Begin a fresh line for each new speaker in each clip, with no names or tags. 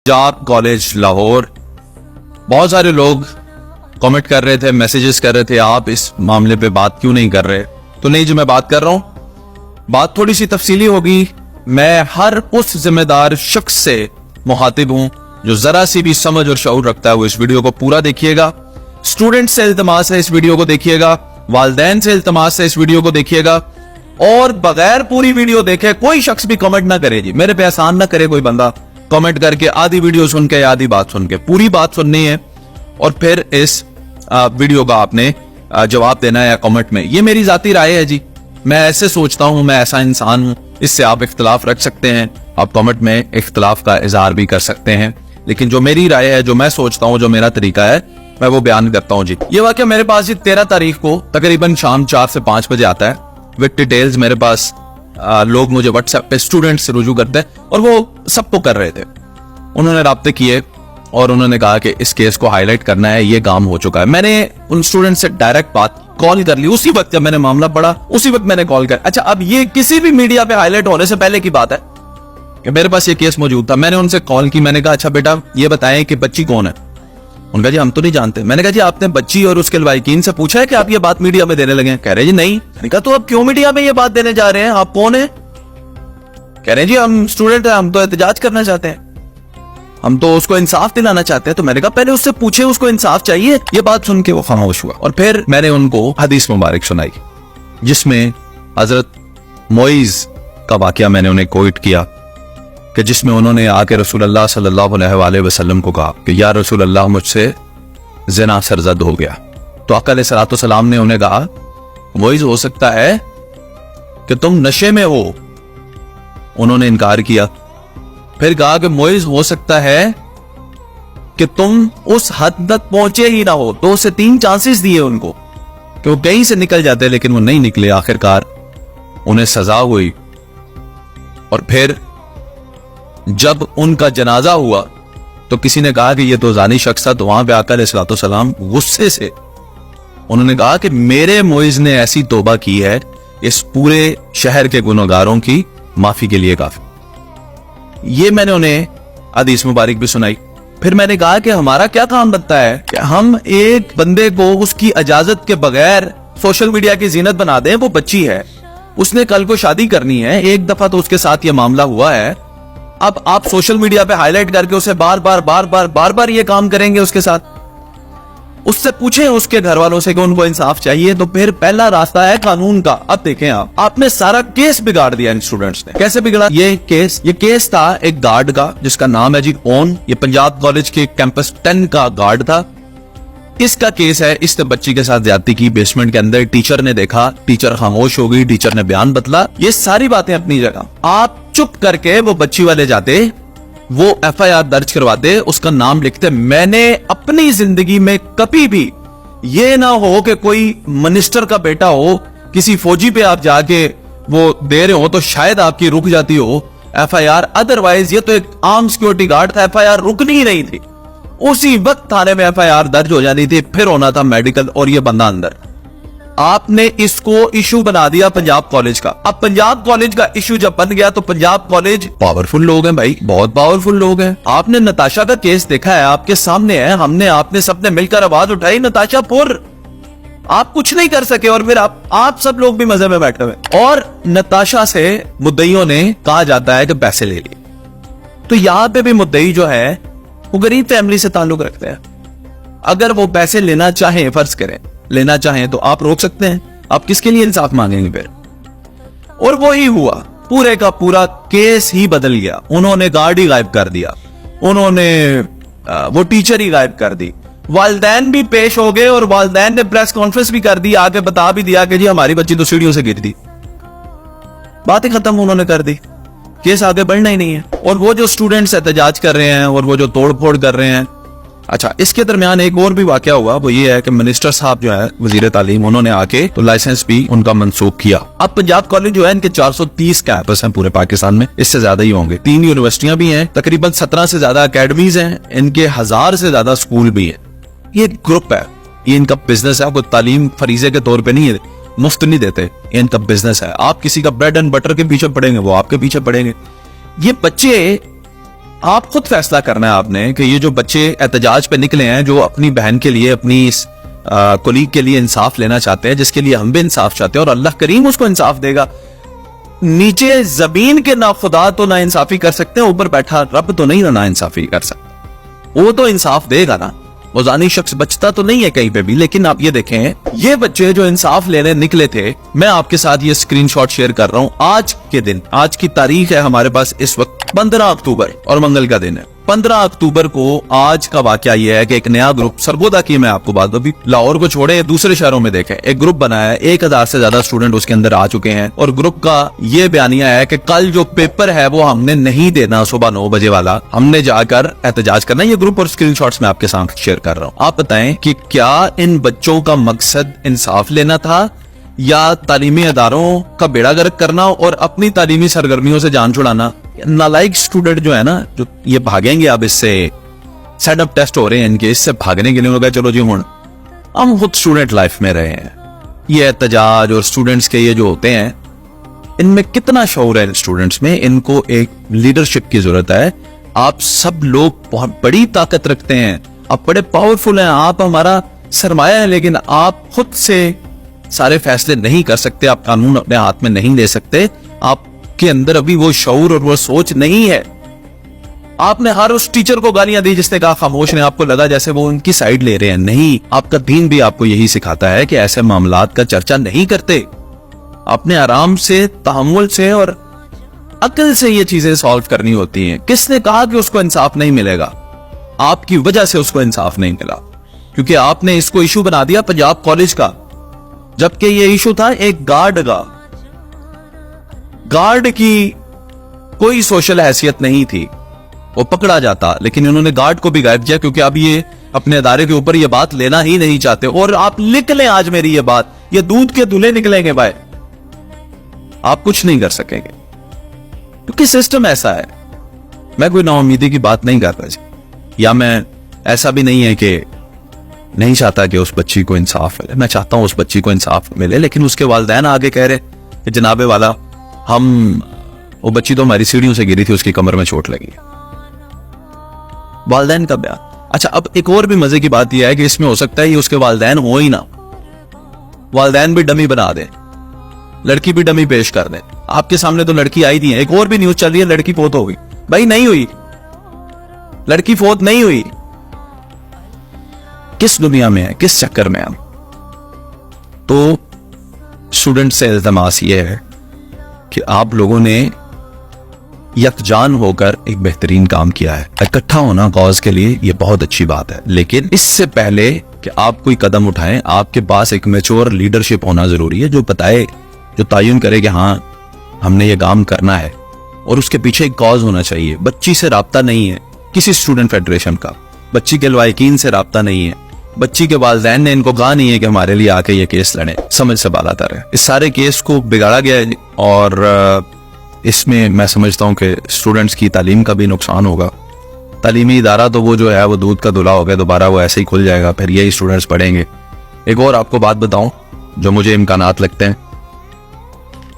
Punjab college Lahore. बहुत सारे लोग कमेंट कर रहे थे, मैसेजेस कर रहे थे, आप इस मामले पे बात क्यों नहीं कर रहे। तो नहीं जी, मैं बात कर रहा हूं। बात थोड़ी सी तफसीली होगी। मैं हर उस जिम्मेदार शख्स से मुखातिब हूं जो जरा सी भी समझ और शऊर रखता है, वो इस वीडियो को पूरा देखिएगा। स्टूडेंट से इल्तमास है इस वीडियो को देखिएगा, वालिदैन से इल्तमास है इस वीडियो को देखिएगा, और बगैर पूरी वीडियो देखे कोई शख्स भी कमेंट ना करे जी। मेरे पे एहसान ना करे कोई बंदा कमेंट करके आधी वीडियो सुन के या आधी बात सुन के। पूरी बात सुननी है और फिर इस वीडियो का आपने जवाब देना है या कमेंट में। ये मेरी जाती राय है जी, मैं ऐसे सोचता हूं, मैं ऐसा इंसान हूं। इससे आप इख्तलाफ रख सकते हैं, आप कमेंट में इख्तलाफ का इजहार भी कर सकते हैं, लेकिन जो मेरी राय है, जो मैं सोचता हूं, जो मेरा तरीका है, मैं वो बयान करता हूं जी। ये वाकया मेरे पास जी 13 तारीख को तकरीबन शाम 4 से 5 बजे आता है विद डिटेल्स। मेरे पास लोग मुझे व्हाट्सएप पे स्टूडेंट्स से रुजू करते हैं और वो सबको कर रहे थे। उन्होंने राब्ते किए और उन्होंने कहा कि इस केस को हाईलाइट करना है, ये काम हो चुका है। मैंने उन स्टूडेंट से डायरेक्ट बात कॉल कर ली उसी वक्त जब मैंने मामला पढ़ा, उसी वक्त मैंने कॉल कर। अच्छा, अब ये किसी भी मीडिया पे हाईलाइट होने से पहले की बात है कि मेरे पास ये केस मौजूद था। मैंने उनसे कॉल की, मैंने कहा अच्छा बेटा ये बताएं कि बच्ची कौन है। उनका जी हम तो नहीं जानते। मैंने कहा जी आपने बच्ची और उसके लवाकिन से पूछा है कि आप ये बात मीडिया में देने लगे? कह रहे जी नहीं। मैंने कहा तो अब क्यों मीडिया में ये बात देने जा रहे हैं, आप कौन है? कह रहे जी हम स्टूडेंट हैं, हम तो एहतजाज करना चाहते हैं, हम तो उसको इंसाफ दिलाना चाहते हैं। तो मैंने कहा पहले उससे पूछे उसको इंसाफ चाहिए। ये बात सुन के वो खामोश हुआ और फिर मैंने उनको हदीस मुबारक सुनाई जिसमें हजरत मोइज का वाकया मैंने उन्हें कोट किया कि जिसमें उन्होंने आके रसूलुल्लाह सल्लल्लाहु अलैहि वसल्लम को कहा कि या रसूलुल्लाह मुझसे ज़िना सरजद हो गया। तो आका अलैहिस्सलातु वस्सलाम ने उन्हें कहा मोइज हो सकता है कि तुम नशे में हो। उन्होंने इनकार किया। फिर कहा कि मोइज हो सकता है कि तुम उस हद तक पहुंचे ही ना हो। 2 से 3 चांसेस दिए उनको कि वो कहीं से निकल जाते, लेकिन वो नहीं निकले। आखिरकार उन्हें सजा हुई और फिर जब उनका जनाजा हुआ तो किसी ने कहा कि ये तो जानी शख्स था। तो वहां पे आका अलैहिस्सलातु वस्सलाम गुस्से से उन्होंने कहा कि मेरे मोइज ने ऐसी तौबा की है, इस पूरे शहर के गुनहगारों की माफी के लिए काफी। ये मैंने उन्हें हदीस मुबारक भी सुनाई। फिर मैंने कहा कि हमारा क्या काम बनता है कि हम एक बंदे को उसकी इजाजत के बगैर सोशल मीडिया की जीनत बना दें। वो बच्ची है, उसने कल को शादी करनी है, एक दफा तो उसके साथ ये मामला हुआ है। अब आप सोशल मीडिया पे हाईलाइट करके उसे बार बार ये काम करेंगे उसके साथ। उससे पूछें उसके घर वालों से कि उनको इंसाफ चाहिए। तो फिर पहला रास्ता है कानून का। अब देखें आपने सारा केस बिगाड़ दिया इन स्टूडेंट्स ने। कैसे बिगड़ा ये केस था एक गार्ड का जिसका नाम है जी ओन। ये पंजाब कॉलेज के कैंपस 10 का गार्ड था। किसका केस है? इसने बच्ची के साथ ज्यादती की बेसमेंट के अंदर। टीचर ने देखा, टीचर खामोश हो गई, टीचर ने बयान बदला। ये सारी बातें अपनी जगह। आप चुप करके वो बच्ची वाले जाते, वो FIR दर्ज करवाते, उसका नाम लिखते। मैंने अपनी जिंदगी में कभी भी ये ना हो कि कोई मिनिस्टर का बेटा हो, किसी फौजी पे आप जाके वो दे रहे हो तो शायद आपकी रुक जाती हो FIR। अदरवाइज ये तो एक आर्म सिक्योरिटी गार्ड था, FIR रुकनी ही नहीं थी। उसी वक्त थाने में FIR दर्ज हो जानी थी, फिर होना था मेडिकल और ये बंदा अंदर। आपने इसको इशू बना दिया पंजाब कॉलेज का। अब पंजाब कॉलेज का इशू जब बन गया तो पंजाब कॉलेज पावरफुल लोग हैं भाई, बहुत पावरफुल लोग हैं। आपने नताशा का केस देखा है, आपके सामने है, हमने आपने सबने मिलकर आवाज उठाई नताशा पुर। आप कुछ नहीं कर सके और फिर आप सब लोग भी मजे में बैठे हुए। और नताशा से मुद्दईयों ने कहा जाता है कि पैसे ले लिए। तो यहां पे भी मुद्दई जो है वो गरीब फैमिली से ताल्लुक रखते हैं। अगर वो पैसे लेना चाहें, फर्ज करें लेना चाहें, तो आप रोक सकते हैं। आप किसके लिए इंसाफ मांगेंगे फिर? और वो ही हुआ, पूरे का पूरा केस ही बदल गया। उन्होंने गार्ड ही गायब कर दिया, उन्होंने वो टीचर ही गायब कर दी। वालिदैन भी पेश हो गए और वालिदैन ने प्रेस कॉन्फ्रेंस भी कर दी, आगे बता भी दिया कि जी हमारी बच्ची तो सीढ़ियों से गिर दी। बात ही खत्म उन्होंने कर दी, केस आगे बढ़ना ही नहीं है। और वो जो स्टूडेंट्स एहतजाज कर रहे हैं और वो जो तोड़ फोड़ कर रहे हैं। अच्छा, इसके दरमियान एक और भी वाकया हुआ, वो ये है कि मिनिस्टर साहब जो है वजीर तालीम, उन्होंने आके तो लाइसेंस भी उनका मंसूख किया। अब पंजाब कॉलेज जो है इनके 430 कैंपस हैं पूरे पाकिस्तान में, इससे ज्यादा ही होंगे। 3 यूनिवर्सिटियां भी हैं, तकरीबन 17 से ज्यादा अकेडमीज हैं, इनके 1000 से ज्यादा स्कूल भी है। ये ग्रुप है, ये इनका बिजनेस है। कोई तालीम फरीजे के तौर पर नहीं है, मुफ्त नहीं देते, ये इनका बिजनेस है। आप किसी का ब्रेड एंड बटर के पीछे पड़ेंगे, वो आपके पीछे पड़ेंगे। ये बच्चे आप खुद फैसला करना है आपने कि ये जो बच्चे एहतजाज पे निकले हैं, जो अपनी बहन के लिए, अपनी इस कुलीग के लिए इंसाफ लेना चाहते हैं, जिसके लिए हम भी इंसाफ चाहते हैं और अल्लाह करीम उसको इंसाफ देगा। नीचे जमीन के ना खुदा तो ना इंसाफी कर सकते हैं, ऊपर बैठा रब तो नहीं ना इंसाफी कर सकता। वो तो इंसाफ देगा ना, वो जानी शख्स बचता तो नहीं है कहीं पे भी। लेकिन आप ये देखें, ये बच्चे जो इंसाफ लेने निकले थे, मैं आपके साथ ये स्क्रीनशॉट शेयर कर रहा हूं। आज के दिन, आज की तारीख है हमारे पास इस वक्त 15 अक्टूबर और मंगल का दिन है। 15 अक्टूबर को आज का वाकया ये है कि एक नया ग्रुप सरगोदा की, मैं आपको बात अभी लाहौर को छोड़े दूसरे शहरों में देखें, एक ग्रुप बनाया है, 1000 से ज्यादा स्टूडेंट उसके अंदर आ चुके हैं और ग्रुप का ये बयानिया है कि कल जो पेपर है वो हमने नहीं देना, सुबह 9 बजे वाला, हमने जाकर एहतजाज करना। ये ग्रुप और स्क्रीनशॉट्स मैं आपके साथ शेयर कर रहा हूं। आप बताएं कि क्या इन बच्चों का मकसद इंसाफ लेना था या तालीमी अदारों का बेड़ा गर्क करना और अपनी तालीमी सरगर्मियों से जान छुड़ाना? नालायक स्टूडेंट जो है ना, जो ये भागेंगे, अब इससे सेटअप टेस्ट हो रहे हैं इनके, इससे भागने के लिए उन्होंने कहा चलो जी हम खुद स्टूडेंट लाइफ में रहे हैं। ये एहतजाज और स्टूडेंट्स के ये जो होते हैं, इनमें कितना शौर है स्टूडेंट्स में, इनको एक लीडरशिप की जरूरत है। आप सब लोग बहुत बड़ी ताकत रखते हैं, आप बड़े पावरफुल हैं, आप हमारा सरमाया है, लेकिन आप खुद से सारे फैसले नहीं कर सकते, आप कानून अपने हाथ में नहीं ले सकते, आपके अंदर अभी वो शऊर और वो सोच नहीं है। आपने हर उस टीचर को गालियां दी जिसने कहा खामोश ने, आपको लगा जैसे वो उनकी साइड ले रहे हैं। नहीं, आपका दीन भी आपको यही सिखाता है कि ऐसे मामलात का चर्चा नहीं करते। आपने आराम से, तहम्मुल से और अक्ल से ये चीजें सॉल्व करनी होती हैं। किसने कहा कि उसको इंसाफ नहीं मिलेगा? आपकी वजह से उसको इंसाफ नहीं मिला, क्योंकि आपने इसको इशू बना दिया पंजाब कॉलेज का, जबकि ये इशू था एक गार्ड का। गार्ड की कोई सोशल हैसियत नहीं थी, वो पकड़ा जाता, लेकिन इन्होंने गार्ड को भी गायब किया, क्योंकि अब ये अपने अदारे के ऊपर ये बात लेना ही नहीं चाहते। और आप लिख लें आज मेरी ये बात, ये दूध के दूल्हे निकलेंगे भाई, आप कुछ नहीं कर सकेंगे, क्योंकि सिस्टम ऐसा है। मैं कोई नाउमीदी की बात नहीं कर रहा जी, या मैं ऐसा भी नहीं है कि नहीं चाहता कि उस बच्ची को इंसाफ मिले, मैं चाहता हूं उस बच्ची को इंसाफ मिले, लेकिन उसके वालिदैन आगे कह रहे कि जनाबे वाला, वो बच्ची तो हमारी सीढ़ियों से गिरी थी, उसकी कमर में चोट लगी। वालिदैन का बयान। अच्छा, अब एक और भी मजे की बात यह है कि इसमें हो सकता है ये उसके वालिदैन हो ही ना, वालिदैन भी डमी बना दें, लड़की भी डमी पेश कर दें। आपके सामने तो लड़की आई थी, एक और भी न्यूज चल रही है लड़की फोत हो गई। भाई नहीं हुई, लड़की फोत नहीं हुई। किस दुनिया में है, किस चक्कर में हम? तो स्टूडेंट से इल्तमास ये है कि आप लोगों ने यकजान होकर एक बेहतरीन काम किया है। इकट्ठा होना कॉज के लिए ये बहुत अच्छी बात है, लेकिन इससे पहले कि आप कोई कदम उठाएं, आपके पास एक मैच्योर लीडरशिप होना जरूरी है, जो बताए, जो तयन करे कि हाँ हमने ये काम करना है, और उसके पीछे एक कॉज होना चाहिए। बच्ची से राब्ता नहीं है किसी स्टूडेंट फेडरेशन का, बच्ची के लवाकिन से राब्ता नहीं है, बच्ची के वालिदैन ने इनको कहा नहीं है कि हमारे लिए आके ये केस लड़े, समझ से बालातर है। इस सारे केस को बिगाड़ा गया है और इसमें मैं समझता हूं कि स्टूडेंट्स की तालीम का भी नुकसान होगा। तालीमी इदारा तो वो जो है वो दूध का धुला हो गया, दोबारा वो ऐसे ही खुल जाएगा, फिर यही स्टूडेंट्स पढ़ेंगे। एक और आपको बात बताऊं जो मुझे इम्कानात लगते हैं,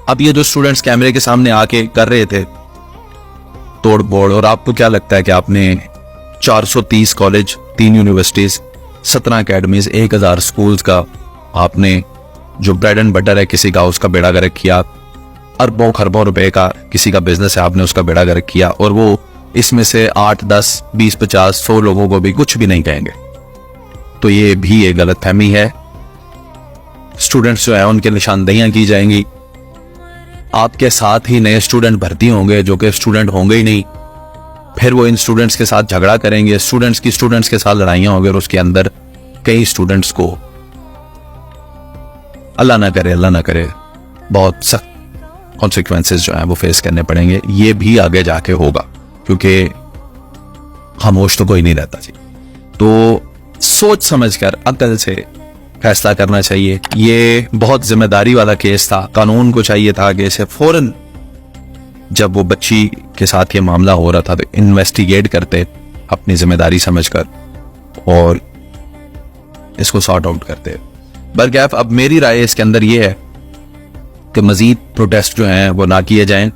अब ये जो स्टूडेंट्स कैमरे के सामने आके कर रहे थे तोड़ फोड़, और आपको क्या लगता है कि आपने 430 कॉलेज, 3 यूनिवर्सिटीज, 17 अकेडमीज, 1000 स्कूल्स का आपने जो ब्रेड एंड बटर है किसी का, उसका बेड़ा गर्क किया। अरबों खरबों रुपए का किसी का बिजनेस है, आपने उसका बेड़ा गर्क किया, और वो इसमें से 8, 10, 20, 50, 100 लोगों को भी कुछ भी नहीं कहेंगे। तो ये भी एक गलत फहमी है। स्टूडेंट्स जो है उनके निशानदेहियां की जाएंगी, आपके साथ ही नए स्टूडेंट भर्ती होंगे जो कि स्टूडेंट होंगे ही नहीं, फिर वो इन स्टूडेंट्स के साथ झगड़ा करेंगे, स्टूडेंट्स के साथ लड़ाइयां होंगी, और उसके अंदर कई स्टूडेंट्स को अल्लाह ना करे बहुत सख्त कॉन्सिक्वेंसेस जो हैं वो फेस करने पड़ेंगे। ये भी आगे जाके होगा, क्योंकि खामोश तो कोई नहीं रहता जी। तो सोच समझकर अकल से फैसला करना चाहिए। ये बहुत जिम्मेदारी वाला केस था, कानून को चाहिए था कि इसे फौरन, जब वो बच्ची के साथ ये मामला हो रहा था, तो इन्वेस्टिगेट करते अपनी जिम्मेदारी समझकर और इसको सॉर्ट आउट करते। बरगैफ अब मेरी राय इसके अंदर ये है कि मजीद प्रोटेस्ट जो हैं वो ना किए जाएं,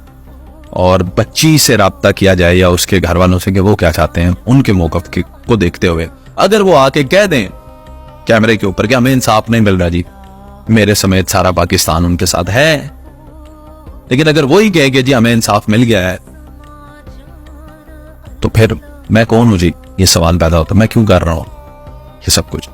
और बच्ची से राब्ता किया जाए या उसके घर वालों से कि वो क्या चाहते हैं, उनके मौक़िफ़ को देखते हुए अगर वो आके कह दें कैमरे के ऊपर कि हमें इंसाफ नहीं मिल रहा जी, मेरे समेत सारा पाकिस्तान उनके साथ है, लेकिन अगर वही कहे कि जी हमें इंसाफ मिल गया है, तो फिर मैं कौन हूं जी, ये सवाल पैदा होता, मैं क्यों कर रहा हूं ये सब कुछ।